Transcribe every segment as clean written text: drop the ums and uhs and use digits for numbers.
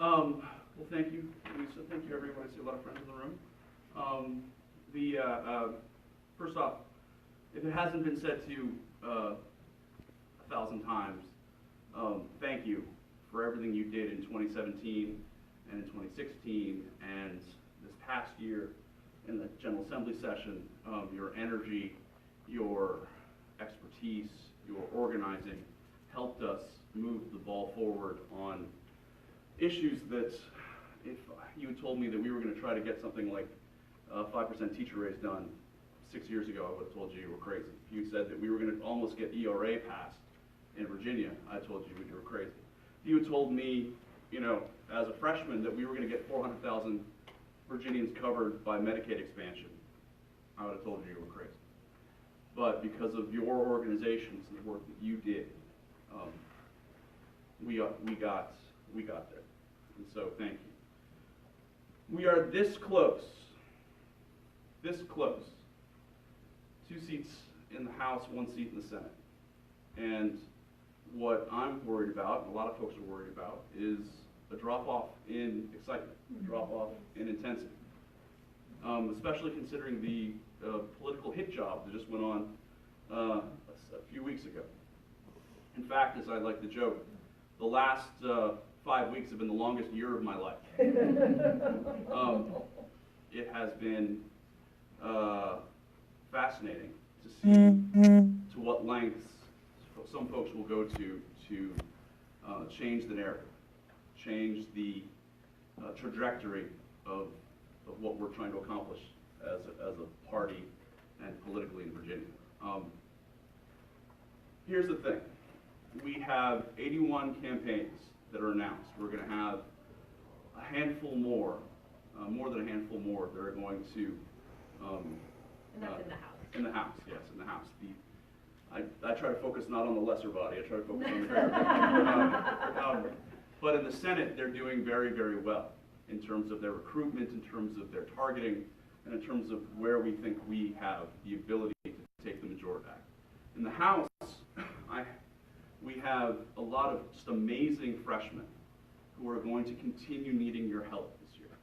Well, thank you, Lisa. Thank you, everybody. I see a lot of friends in the room. First off, if it hasn't been said to you 1,000 times, thank you for everything you did in 2017 and in 2016 and this past year in the General Assembly session. Your energy, your expertise, your organizing helped us move the ball forward on issues that, if you had told me that we were going to try to get something like a 5% teacher raise done 6 years ago, I would have told you were crazy. If you said that we were going to almost get ERA passed in Virginia, I told you were crazy. If you had told me, you know, as a freshman that we were going to get 400,000 Virginians covered by Medicaid expansion, I would have told you were crazy. But because of your organizations and the work that you did, we got there. And so thank you. We are this close. 2 seats in the House, 1 seat in the Senate. And what I'm worried about, and a lot of folks are worried about, is a drop-off in excitement, a drop-off in intensity. Especially considering the political hit job that just went on a few weeks ago. In fact, as I like to joke, the last 5 weeks have been the longest year of my life. It has been fascinating to see to what lengths some folks will go to change the narrative, change the trajectory of what we're trying to accomplish as a party and politically in Virginia. Here's the thing. We have 81 campaigns that are announced. We're going to have a handful more, more than a handful more, that are going to... and that's in the House. In the House, yes, in the House. I try to focus not on the lesser body, I try to focus on the greater. But in the Senate, they're doing very, very well in terms of their recruitment, in terms of their targeting, and in terms of where we think we have the ability to take the majority back. In the House, we have a lot of just amazing freshmen who are going to continue needing your help this year.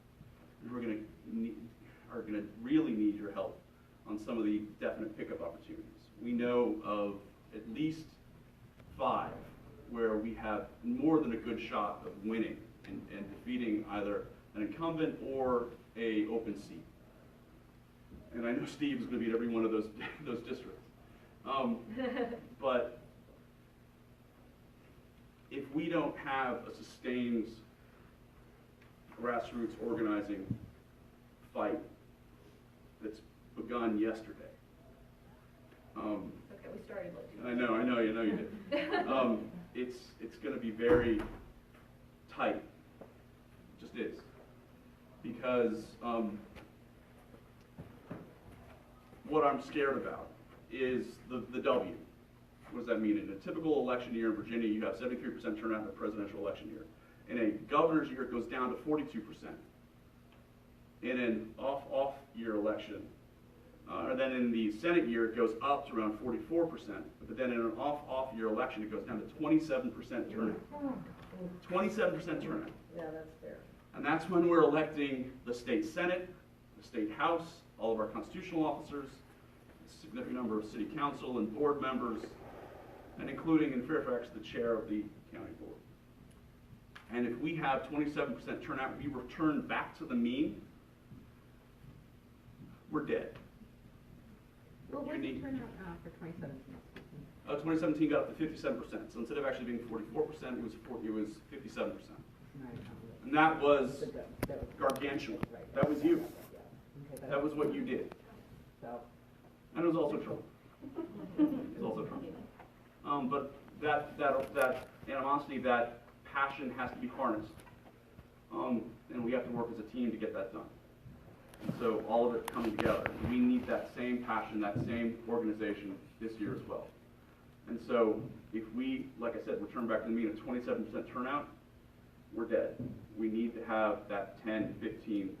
And who are going to really need your help on some of the definite pickup opportunities. We know of at least 5 where we have more than a good shot of winning and defeating either an incumbent or a open seat. And I know Steve is going to beat every one of those districts. But if we don't have a sustained grassroots organizing fight that's begun yesterday. Okay, we started late. I know, you did. It's going to be very tight. It just is. Because what I'm scared about is the W. What does that mean? In a typical election year in Virginia, you have 73% turnout in a presidential election year. In a governor's year, it goes down to 42%. In an off year election, or then in the Senate year, it goes up to around 44%. But then in an off year election, it goes down to 27% turnout. 27% turnout. Yeah, that's fair. And that's when we're electing the state Senate, the state House, all of our constitutional officers, a significant number of city council and board members, and including in Fairfax, the chair of the county board. And if we have 27% turnout, we return back to the mean, we're dead. Well, what did you turn out for 2017? 2017 got up to 57%. So instead of actually being 44%, it was 57%. Right. And that was gargantuan. Right. That was you. Okay, That was what you did. So. And it was also Trump. It was also Trump. But that animosity, that passion has to be harnessed. And we have to work as a team to get that done. And so all of it coming together. We need that same passion, that same organization this year as well. And so if we, like I said, return back to the mean at 27% turnout, we're dead. We need to have that 10, 15,